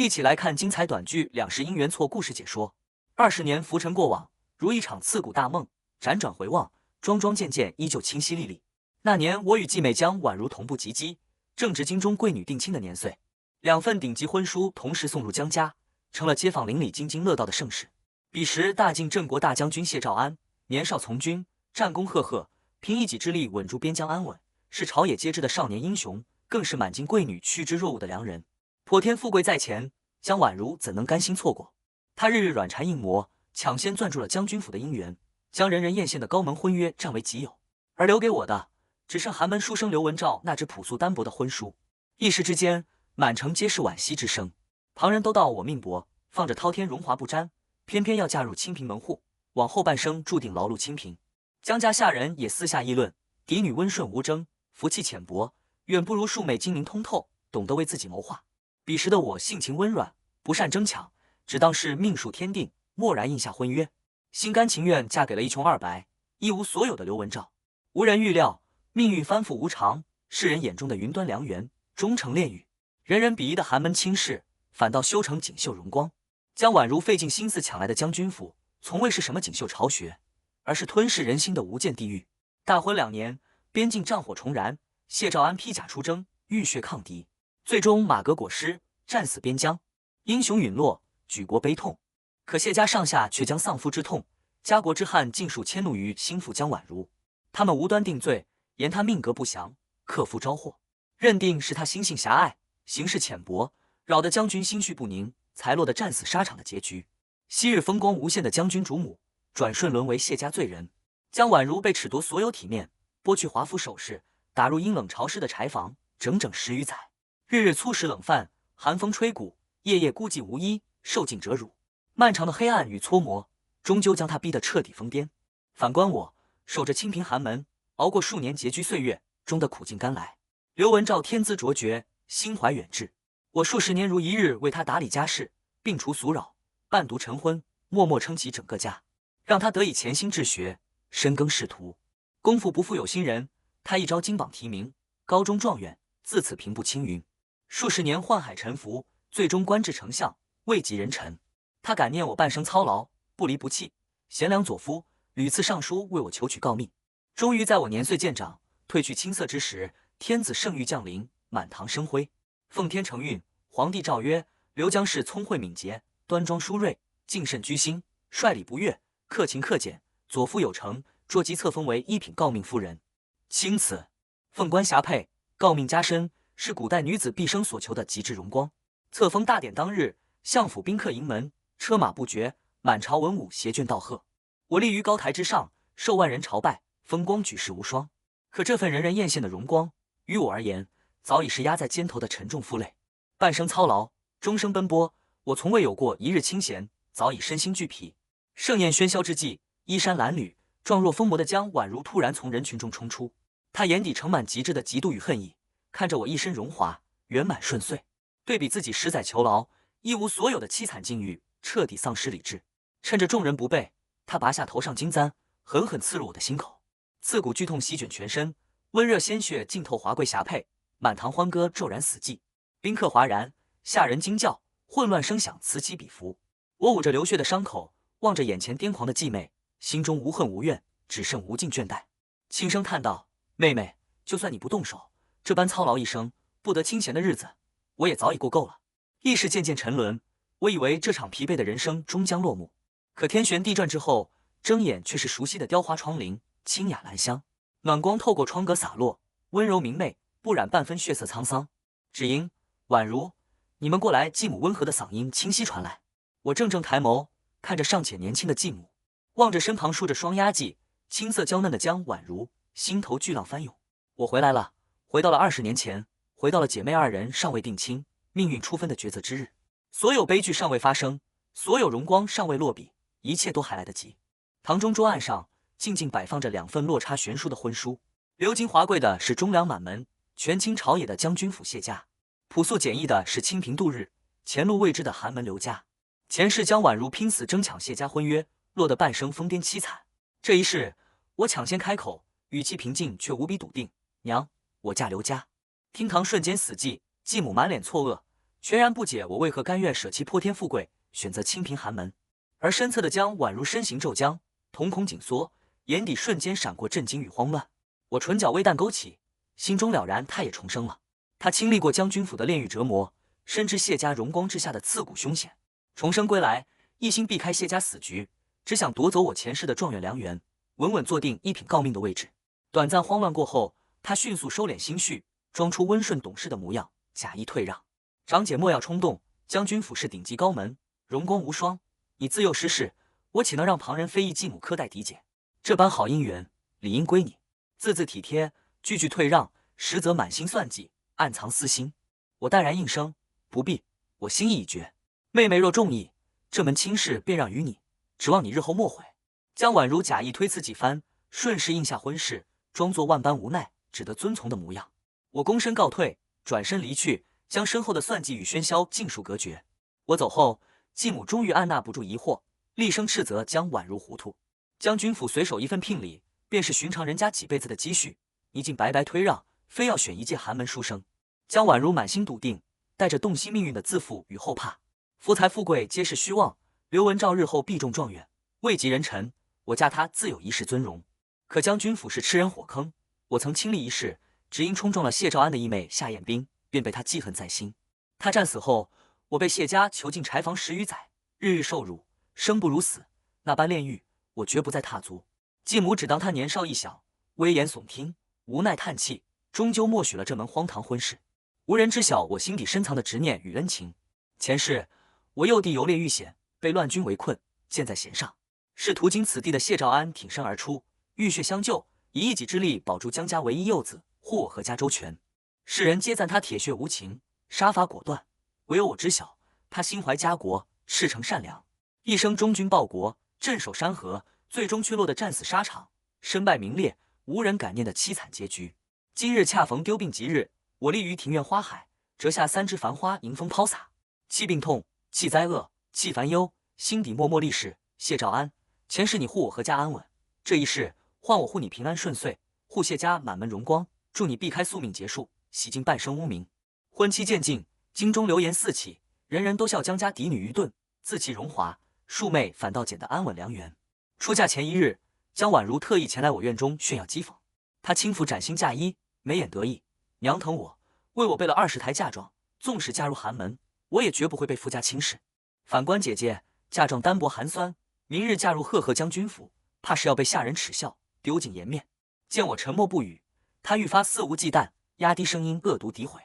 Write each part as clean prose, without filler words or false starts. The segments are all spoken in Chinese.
一起来看精彩短剧《两世姻缘错》故事解说。20年浮沉过往，如一场刺骨大梦，辗转回望，桩桩件件依旧清晰历历。那年，我与继美江宛如同步及笄，正值京中贵女定亲的年岁，2份顶级婚书同时送入江家，成了街坊邻里津津乐道的盛事。彼时，大晋镇国大将军谢兆安年少从军，战功赫赫，凭一己之力稳住边疆安稳，是朝野皆知的少年英雄，更是满京贵女趋之若鹜的良人。颇天富贵在前，江宛如怎能甘心错过？他日日软缠硬磨，抢先攥住了将军府的姻缘，将人人艳羡的高门婚约占为己有。而留给我的，只剩寒门书生刘文照那纸朴素单薄的婚书。一时之间，满城皆是惋惜之声。旁人都道我命薄，放着滔天荣华不沾，偏偏要嫁入清贫门户，往后半生注定劳碌清贫。江家下人也私下议论，嫡女温顺无争，福气浅薄，远不如庶妹精明通透，懂得为自己谋划。彼时的我性情温软，不善争抢，只当是命数天定，默然应下婚约，心甘情愿嫁给了一穷二白、一无所有的刘文照。无人预料，命运翻覆无常，世人眼中的云端良缘，终成炼狱。人人鄙夷的寒门亲事，反倒修成锦绣荣光。江宛如费尽心思抢来的将军府，从未是什么锦绣巢穴，而是吞噬人心的无间地狱。大婚2年，边境战火重燃，谢兆安披甲出征，浴血抗敌，最终马革裹尸，战死边疆，英雄陨落，举国悲痛。可谢家上下却将丧夫之痛、家国之憾尽数迁怒于心腹江宛如。他们无端定罪，言他命格不详，克夫招祸，认定是他心性狭隘，行事浅薄，扰得将军心绪不宁，才落得战死沙场的结局。昔日风光无限的将军主母，转瞬沦为谢家罪人。江宛如被褫夺所有体面，剥去华服首饰，打入阴冷潮湿的柴房，整整10余载，日日粗食冷饭，寒风吹骨，夜夜孤寂无依，受尽折辱。漫长的黑暗与搓磨，终究将他逼得彻底疯癫。反观我，守着清贫寒门，熬过数年拮据岁月，终得苦尽甘来。刘文照天资卓绝，心怀远志，我数十年如一日为他打理家事，并除俗扰，伴读晨昏，默默撑起整个家，让他得以潜心治学，深耕仕途。功夫不负有心人，他一朝金榜题名，高中状元，自此平步青云。数十年宦海沉浮，最终官至丞相，位极人臣。他感念我半生操劳，不离不弃，贤良佐夫，屡次上书为我求取诰命。终于在我年岁渐长，褪去青涩之时，天子圣谕降临，满堂生辉。奉天承运，皇帝诏曰：刘江氏聪慧敏捷，端庄淑瑞，敬慎居心，率礼不越，克勤克俭，佐夫有成，捉即册封为一品诰命夫人。钦此。凤冠霞帔，诰命加身，是古代女子毕生所求的极致荣光。册封大典当日，相府宾客迎门，车马不绝，满朝文武携眷道贺。我立于高台之上，受万人朝拜，风光举世无双。可这份人人艳羡的荣光，于我而言，早已是压在肩头的沉重负累。半生操劳，终生奔波，我从未有过一日清闲，早已身心俱疲。盛宴喧嚣之际，衣衫褴褛、状若疯魔的江宛如突然从人群中冲出，他眼底盛满极致的嫉妒与恨意，看着我一身荣华圆满顺遂，对比自己10载囚牢、一无所有的凄惨境遇，彻底丧失理智。趁着众人不备，他拔下头上金簪，狠狠刺入我的心口，刺骨剧痛席卷全身，温热鲜血浸透华贵霞帔，满堂欢歌骤然死寂，宾客哗然，下人惊叫，混乱声响此起彼伏。我捂着流血的伤口，望着眼前癫狂的继妹，心中无恨无怨，只剩无尽倦怠，轻声叹道：妹妹，就算你不动手，这般操劳一生，不得清闲的日子，我也早已过够了。意识渐渐沉沦，我以为这场疲惫的人生终将落幕，可天旋地转之后，睁眼却是熟悉的雕花窗棂，清雅兰香，暖光透过窗格洒落，温柔明媚，不染半分血色沧桑。只因宛如，你们过来。继母温和的嗓音清晰传来。我怔怔抬眸，看着尚且年轻的继母，望着身旁梳着双压髻、青涩娇嫩的江宛如，心头巨浪翻涌。我回来了，回到了20年前，回到了姐妹2人尚未定亲、命运初分的抉择之日。所有悲剧尚未发生，所有荣光尚未落笔，一切都还来得及。堂中桌案上静静摆放着2份落差悬殊的婚书，鎏金华贵的是忠良满门、权倾朝野的将军府谢家，朴素简易的是清贫度日、前路未知的寒门刘家。前世江宛如拼死争抢谢家婚约，落得半生疯癫凄惨。这一世，我抢先开口，语气平静却无比笃定：娘，我嫁刘家。厅堂瞬间死寂，继母满脸错愕，全然不解我为何甘愿舍弃破天富贵，选择清贫寒门。而身侧的江宛如身形骤僵，瞳孔紧缩，眼底瞬间闪过震惊与慌乱。我唇角微淡勾起，心中了然，他也重生了。他经历过将军府的炼狱折磨，深知谢家荣光之下的刺骨凶险，重生归来，一心避开谢家死局，只想夺走我前世的状元良缘，稳稳坐定一品诰命的位置。短暂慌乱过后，他迅速收敛心绪，装出温顺懂事的模样，假意退让。长姐莫要冲动，将军府是顶级高门，荣光无双，你自幼失势，我岂能让旁人非议继母苛待嫡姐？这般好姻缘，理应归你。字字体贴，句句退让，实则满心算计，暗藏私心。我淡然应声，不必，我心意已决。妹妹若中意，这门亲事便让于你，指望你日后莫悔。江宛如假意推辞几番，顺势应下婚事，装作万般无奈，只得遵从的模样。我躬身告退，转身离去，将身后的算计与喧嚣尽数隔绝。我走后，继母终于按捺不住疑惑，厉声斥责江宛如糊涂。将军府随手一份聘礼，便是寻常人家几辈子的积蓄，你竟白白推让，非要选一介寒门书生。江宛如满心笃定，带着洞悉命运的自负与后怕。福财富贵皆是虚妄，刘文照日后必中状元，位极人臣，我嫁他自有一世尊荣。可将军府是吃人火坑，我曾亲历一事，只因冲撞了谢兆安的义妹夏彦冰，便被他记恨在心。他战死后，我被谢家囚禁柴房10余载，日日受辱，生不如死。那般炼狱，我绝不再踏足。继母只当他年少一小，危言耸听，无奈叹气，终究默许了这门荒唐婚事。无人知晓我心底深藏的执念与恩情。前世我幼弟游猎遇险，被乱军围困，箭在弦上，是途经此地的谢兆安挺身而出，浴血相救，以一己之力保住江家唯一幼子，护我和家周全。世人皆赞他铁血无情，杀伐果断，唯有我知晓，他心怀家国，赤诚善良，一生忠君报国，镇守山河，最终却落得战死沙场，身败名裂，无人感念的凄惨结局。今日恰逢丢病吉日，我立于庭院花海，折下3枝繁花迎风抛洒。气病痛，气灾厄，气烦忧，心底默默立誓，谢兆安，前世你护我和家安稳，这一世换我护你平安顺遂，护谢家满门荣光，祝你避开宿命劫数，洗尽半生污名。婚期渐近，京中流言四起，人人都笑江家嫡女愚钝，自弃荣华，庶妹反倒捡得安稳良缘。出嫁前一日，江宛如特意前来我院中炫耀讥讽。她轻抚崭新嫁衣，眉眼得意，娘疼我，为我备了20台嫁妆，纵使嫁入寒门，我也绝不会被夫家轻视。反观姐姐，嫁妆单薄寒酸，明日嫁入赫赫将军府，怕是要被下人耻笑，丢尽颜面。见我沉默不语，她愈发肆无忌惮，压低声音恶毒诋毁。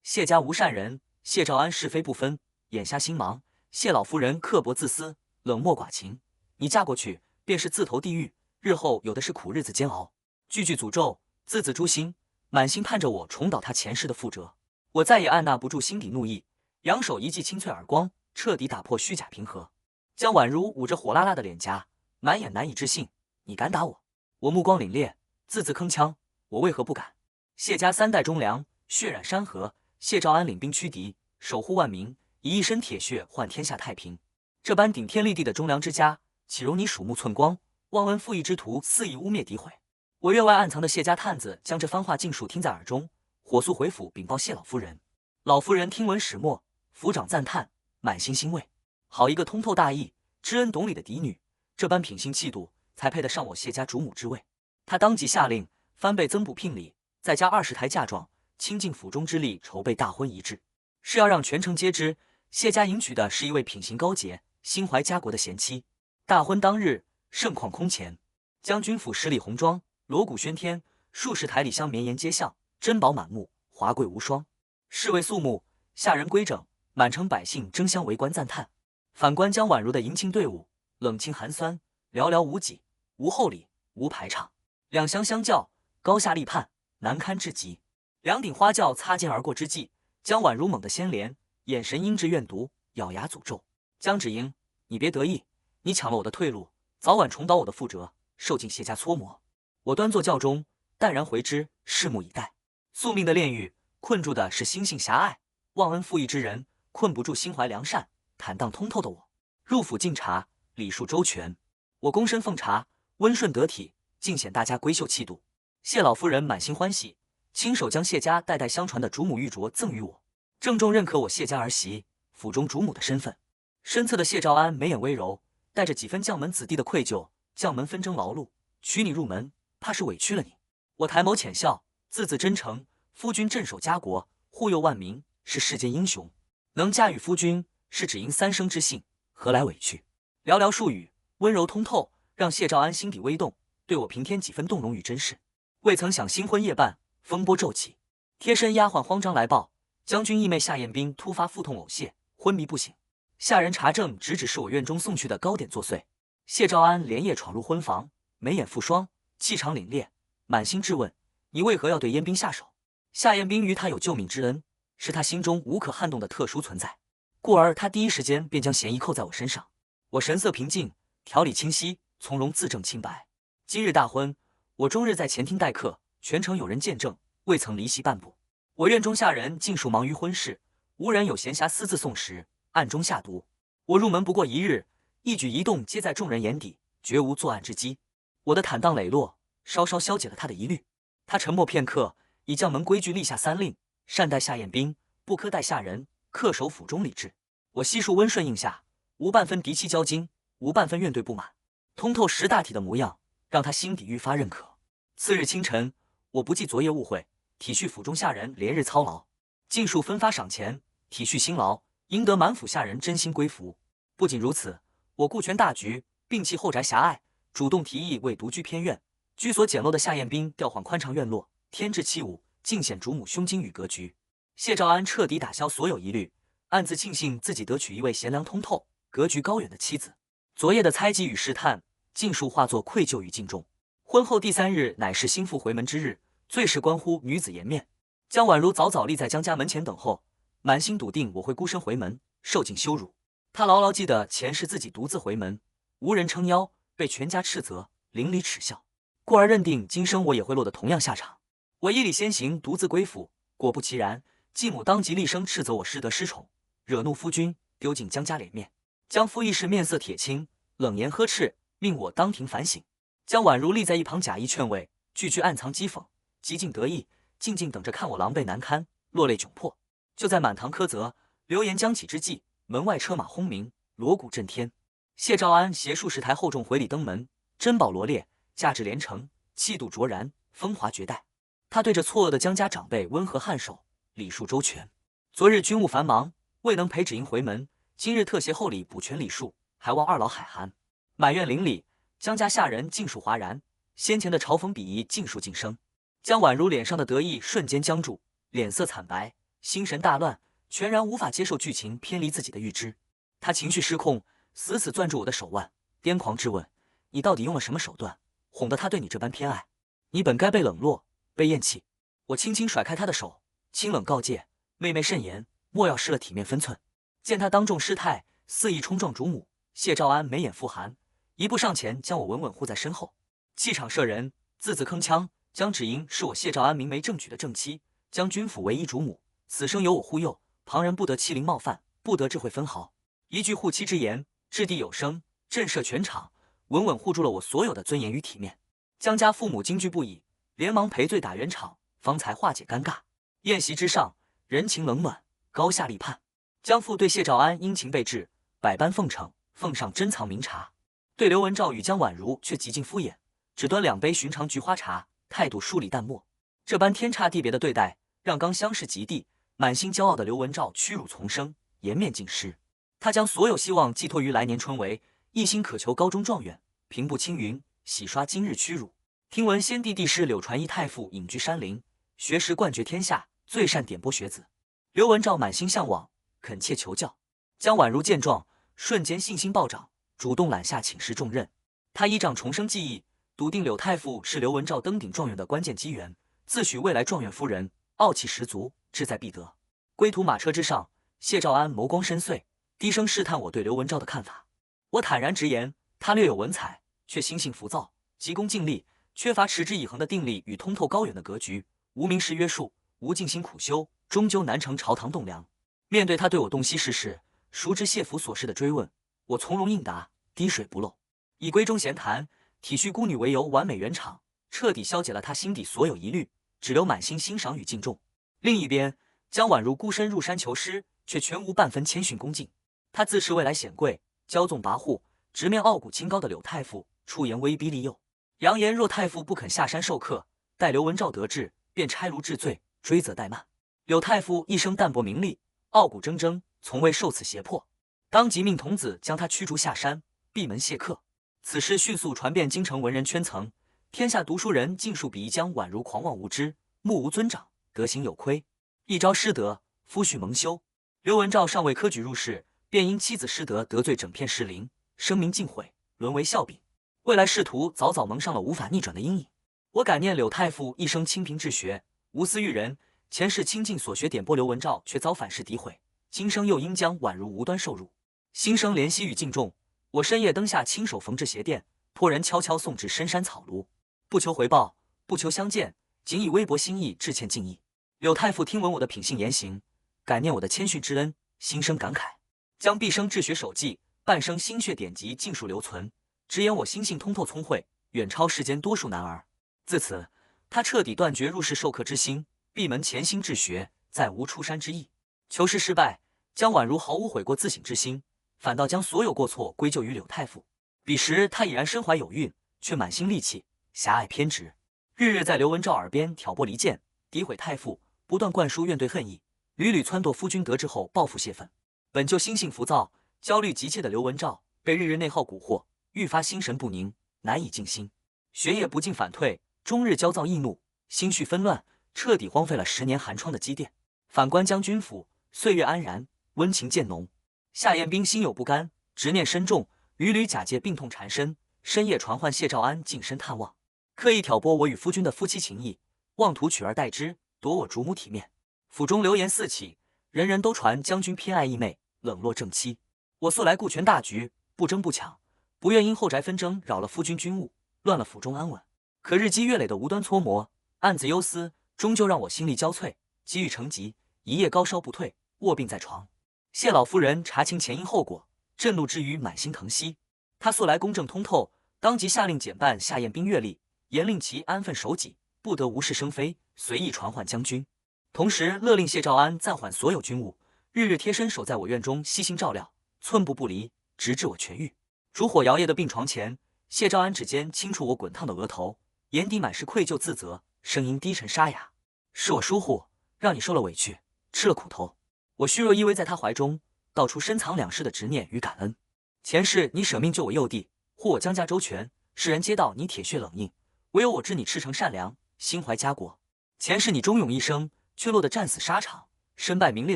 谢家无善人，谢兆安是非不分，眼瞎心盲，谢老夫人刻薄自私，冷漠寡情，你嫁过去便是自投地狱，日后有的是苦日子煎熬。句句诅咒，字字诛心，满心盼着我重蹈他前世的覆辙。我再也按捺不住心底怒意，扬手一记清脆耳光，彻底打破虚假平和。江宛如捂着火辣辣的脸颊，满眼难以置信，你敢打我？我目光凛冽，字字铿锵，我为何不敢？谢家3代忠良，血染山河，谢兆安领兵驱敌，守护万民，以一身铁血换天下太平。这般顶天立地的忠良之家，岂容你鼠目寸光，忘恩负义之徒肆意污蔑诋毁？我院外暗藏的谢家探子将这番话尽数听在耳中，火速回府禀报谢老夫人。老夫人听闻始末，抚掌赞叹，满心欣慰。好一个通透大义、知恩懂理的嫡女，这般品行气度，才配得上我谢家主母之位。她当即下令翻倍增补聘礼，再加20台嫁妆，倾尽府中之力筹备大婚仪式，是要让全城皆知谢家迎娶的是一位品行高洁、心怀家国的贤妻。大婚当日，盛况空前，将军府10里红妆，锣鼓喧天，数十台礼箱绵延街巷，珍宝满目，华贵无双。侍卫肃穆，下人规整，满城百姓争相围观赞叹。反观江宛如的迎亲队伍，冷清寒酸，寥寥无几，无厚礼，无排场，两厢相较，高下立判，难堪至极。2顶花轿擦肩而过之际，江宛如猛地掀帘，眼神阴鸷怨毒，咬牙诅咒：江芷英，你别得意，你抢了我的退路，早晚重蹈我的覆辙，受尽谢家搓磨。我端坐轿中，淡然回之，拭目以待。宿命的炼狱，困住的是心性狭隘、忘恩负义之人，困不住心怀良善、坦荡通透的我。入府敬茶，礼数周全，我躬身奉茶，温顺得体，尽显大家闺秀气度。谢老夫人满心欢喜，亲手将谢家代代相传的主母玉镯赠予我。郑重认可我谢家儿媳、府中主母的身份。身侧的谢兆安眉眼微柔，带着几分将门子弟的愧疚。将门纷争劳碌，娶你入门，怕是委屈了你。我抬眸浅笑，字字真诚。夫君镇守家国，护佑万民，是世间英雄。能嫁与夫君，是只因三生之幸，何来委屈？寥寥数语，温柔通透，让谢兆安心底微动，对我平添几分动容与珍视。未曾想新婚夜半，风波骤起，贴身丫鬟慌张来报，将军义妹夏彦冰突发腹痛呕泻，昏迷不醒。下人查证，直指是我院中送去的糕点作祟。谢兆安连夜闯入婚房，眉眼复霜，气场凛冽，满心质问：你为何要对燕冰下手？夏彦冰与他有救命之恩，是他心中无可撼动的特殊存在，故而他第一时间便将嫌疑扣在我身上。我神色平静，条理清晰，从容自证清白。今日大婚，我终日在前厅待客，全程有人见证，未曾离席半步。我院中下人尽数忙于婚事，无人有闲暇私自送食，暗中下毒。我入门不过一日，一举一动皆在众人眼底，绝无作案之机。我的坦荡磊落，稍稍消解了他的疑虑。他沉默片刻，以将门规矩立下三令：善待夏彦冰，不苛待下人，恪守府中礼制。我悉数温顺应下，无半分敌气交惊，无半分怨怼不满，通透识大体的模样，让他心底愈发认可。次日清晨，我不计昨夜误会，体恤府中下人连日操劳，尽数分发赏钱，体恤辛劳，赢得满府下人真心归服。不仅如此，我顾全大局，摒弃后宅狭隘，主动提议为独居偏院、居所简陋的夏彦冰调换宽敞院落，添置器物，尽显主母胸襟与格局。谢兆安彻底打消所有疑虑，暗自庆幸自己得娶一位贤良通透、格局高远的妻子。昨夜的猜忌与试探，尽数化作愧疚与敬重。婚后第3日乃是新妇回门之日，最是关乎女子颜面。江婉如早早立在江家门前等候，满心笃定我会孤身回门，受尽羞辱。她牢牢记得前世自己独自回门，无人撑腰，被全家斥责，邻里耻笑，故而认定今生我也会落得同样下场。我依礼先行，独自归府，果不其然，继母当即厉声斥责我失德失宠，惹怒夫君，丢尽江家脸面。江夫亦是面色铁青，冷言呵斥，命我当庭反省。江婉如立在一旁假意劝慰，句句暗藏讥讽，极尽得意，静静等着看我狼狈难堪，落泪窘迫。就在满堂苛责、流言将起之际，门外车马轰鸣，锣鼓震天。谢兆安携数十台厚重回礼登门，珍宝罗列，价值连城，气度卓然，风华绝代。他对着错愕的江家长辈温和颔首，礼数周全。昨日军务繁忙，未能陪芷莹回门，今日特携厚礼补全礼数，还望二老海涵。满院邻里，江家下人尽数哗然，先前的嘲讽鄙夷尽数噤声。江婉如脸上的得意瞬间僵住，脸色惨白，心神大乱，全然无法接受剧情偏离自己的预知。他情绪失控，死死攥住我的手腕，癫狂质问：你到底用了什么手段，哄得他对你这般偏爱？你本该被冷落，被厌弃。我轻轻甩开他的手，清冷告诫：妹妹慎言，莫要失了体面分寸。见他当众失态，肆意冲撞主母，谢兆安眉眼复寒，一步上前将我稳稳护在身后，气场慑人，字字铿锵。江芷莹是我谢兆安明媒正娶的正妻，将军府唯一主母，此生由我护佑，旁人不得欺凌冒犯，不得智慧分毫。一句护妻之言，掷地有声，震慑全场，稳稳护住了我所有的尊严与体面。江家父母惊惧不已，连忙赔罪打圆场，方才化解尴尬。宴席之上，人情冷暖，高下立判。江父对谢兆安殷勤备至，百般奉承，奉上珍藏名茶。对刘文照与江婉如却极尽敷衍，只端2杯寻常菊花茶，态度疏离淡漠。这般天差地别的对待，让刚相识及第、满心骄傲的刘文照屈辱丛生，颜面尽失。他将所有希望寄托于来年春闱，一心渴求高中状元，平步青云，洗刷今日屈辱。听闻先帝帝师柳传一太傅隐居山林，学识冠绝天下，最善点拨学子。刘文照满心向往，恳切求教。江婉如见状，瞬间信心暴涨，主动揽下请示重任。他依仗重生记忆，笃定柳太傅是刘文照登顶状元的关键机缘，自诩未来状元夫人，傲气十足，志在必得。归途马车之上，谢兆安眸光深邃，低声试探我对刘文照的看法。我坦然直言，他略有文采，却心性浮躁，急功近利，缺乏持之以恒的定力与通透高远的格局，无名师约束，无静心苦修，终究难成朝堂栋梁。面对他对我洞悉世事、熟知谢府琐事的追问，我从容应答，滴水不漏，以闺中闲谈、体恤孤女为由完美圆场，彻底消解了他心底所有疑虑，只留满心欣赏与敬重。另一边，江婉如孤身入山求师，却全无半分谦逊恭敬。他自恃未来显贵，骄纵跋扈，直面傲骨清高的柳太傅，出言威逼利诱，扬言若太傅不肯下山授课，待刘文照得志，便拆炉治罪，追责怠慢。柳太傅一生淡泊名利，傲骨铮铮，从未受此胁迫，当即命童子将他驱逐下山，闭门谢客。此事迅速传遍京城文人圈层，天下读书人尽数鄙夷江婉如狂妄无知，目无尊长，德行有亏，一朝失德，夫婿蒙羞。刘文照尚未科举入仕，便因妻子失德得罪整片士林，声名尽毁，沦为笑柄。未来仕途早早蒙上了无法逆转的阴影。我感念柳太傅一生清贫治学，无私育人，前世倾尽所学点拨刘文照，却遭反噬诋毁，今生又因江婉如无端受辱，心生怜惜与敬重。我深夜灯下亲手缝制鞋垫，托人悄悄送至深山草庐，不求回报，不求相见，仅以微薄心意致歉敬意。柳太傅听闻我的品性言行，感念我的谦逊之恩，心生感慨，将毕生治学手记、半生心血典籍尽数留存，直言我心性通透聪慧，远超世间多数男儿。自此，他彻底断绝入仕授课之心，闭门潜心治学，再无出山之意。求师失败，江婉如毫无悔过自省之心，反倒将所有过错归咎于柳太傅。彼时他已然身怀有孕，却满心戾气，狭隘偏执，日日在刘文照耳边挑拨离间，诋毁太傅，不断灌输怨怼恨意，屡屡撺掇夫君得志后报复泄愤。本就心性浮躁、焦虑急切的刘文照，被日日内耗蛊惑，愈发心神不宁，难以静心，学业不进反退，终日焦躁易怒，心绪纷乱，彻底荒废了10年寒窗的积淀。反观将军府，岁月安然，温情渐浓。夏彦斌心有不甘，执念深重，屡屡假借病痛缠身，深夜传唤谢兆安近身探望，刻意挑拨我与夫君的夫妻情谊，妄图取而代之，夺我主母体面。府中流言四起，人人都传将军偏爱义妹，冷落正妻。我素来顾全大局，不争不抢，不愿因后宅纷争扰了夫君军务，乱了府中安稳。可日积月累的无端搓磨，暗自忧思，终究让我心力交瘁，积郁成疾，一夜高烧不退，卧病在床。谢老夫人查清前因后果，震怒之余满心疼惜。他素来公正通透，当即下令减半夏彦斌阅历，严令其安分守己，不得无事生非，随意传唤将军。同时勒令谢兆安暂缓所有军务，日日贴身守在我院中悉心照料，寸步不离，直至我痊愈。烛火摇曳的病床前，谢兆安指尖轻触我滚烫的额头，眼底满是愧疚自责，声音低沉沙哑：“是我疏忽，让你受了委屈，吃了苦头。我虚弱依偎在他怀中，道出深藏两世的执念与感恩。前世你舍命救我幼弟，护我江家周全，世人皆道你铁血冷硬，唯有我知你赤诚善良，心怀家国。前世你忠勇一生，却落得战死沙场，身败名裂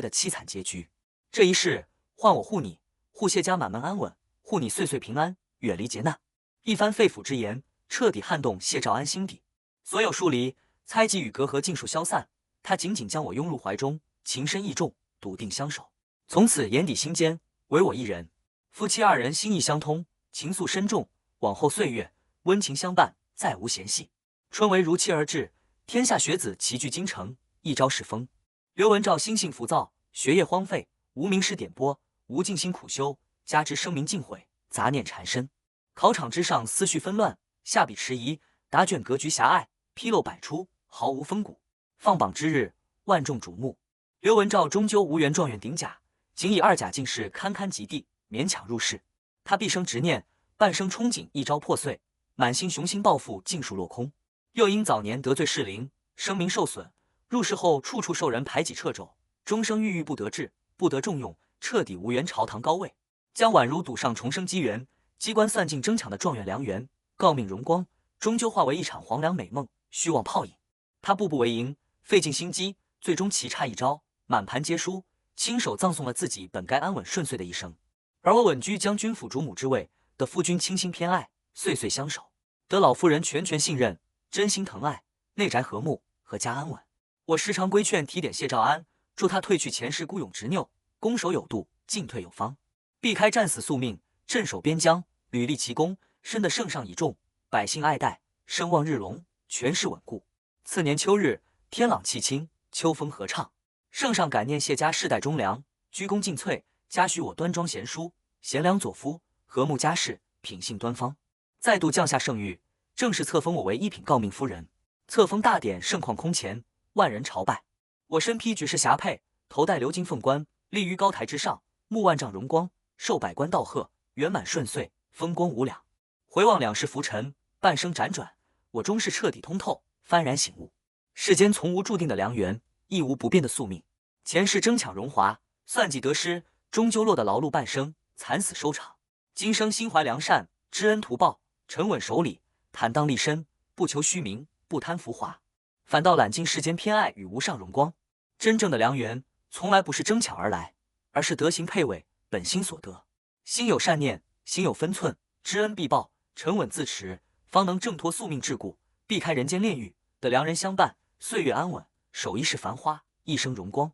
的凄惨结局。这一世换我护你，护谢家满门安稳，护你岁岁平安，远离劫难。”一番肺腑之言，彻底撼动谢兆安心底，所有疏离、猜忌与隔阂尽数消散。他紧紧将我拥入怀中，情深意重，笃定相守。从此眼底心间唯我一人，夫妻二人心意相通，情愫深重。往后岁月温情相伴，再无嫌隙。春闱如期而至，天下学子齐聚京城，一朝世风。刘文照心性浮躁，学业荒废，无名师点拨，无静心苦修，加之声名尽毁，杂念缠身。考场之上思绪纷乱，下笔迟疑，答卷格局狭隘，纰漏百出，毫无风骨。放榜之日，万众瞩目，刘文照终究无缘状元顶甲，仅以2甲进士堪堪及第，勉强入仕。他毕生执念，半生憧憬一朝破碎，满心雄心抱负尽数落空。又因早年得罪士林，声名受损，入仕后处处受人排挤掣肘，终生郁郁不得志，不得重用，彻底无缘朝堂高位。江婉如赌上重生机缘，机关算尽争抢的状元良缘，诰命荣光，终究化为一场黄粱美梦，虚妄泡影。他步步为营，费尽心机，最终棋差一招，满盘皆输，亲手葬送了自己本该安稳顺遂的一生。而我稳居将军府主母之位，得夫君倾心偏爱，岁岁相守，得老夫人全权信任，真心疼爱，内宅和睦，阖家安稳。我时常规劝提点谢兆安，助他褪去前世孤勇执拗，攻守有度，进退有方，避开战死宿命，镇守边疆，屡立奇功，深得圣上倚重，百姓爱戴，声望日隆，权势稳固。次年秋日，天朗气清，秋风和畅。圣上感念谢家世代忠良，居功尽瘁，嘉许我端庄贤淑，贤良佐夫，和睦家世，品性端方，再度降下圣谕，正式册封我为一品诰命夫人。册封大典盛况空前，万人朝拜。我身披绝世霞帔，头戴鎏金凤冠，立于高台之上，目万丈荣光，受百官道贺，圆满顺遂，风光无两。回望两世浮沉，半生辗转，我终是彻底通透，幡然醒悟。世间从无注定的良缘，亦无不变的宿命。前世争抢荣华，算计得失，终究落得劳碌半生，惨死收场。今生心怀良善，知恩图报，沉稳守礼，坦荡立身，不求虚名，不贪浮华，反倒揽尽世间偏爱与无上荣光。真正的良缘，从来不是争抢而来，而是德行配位，本心所得。心有善念，行有分寸，知恩必报，沉稳自持，方能挣脱宿命桎梏，避开人间炼狱，得良人相伴，岁月安稳，守一世繁花，一生荣光。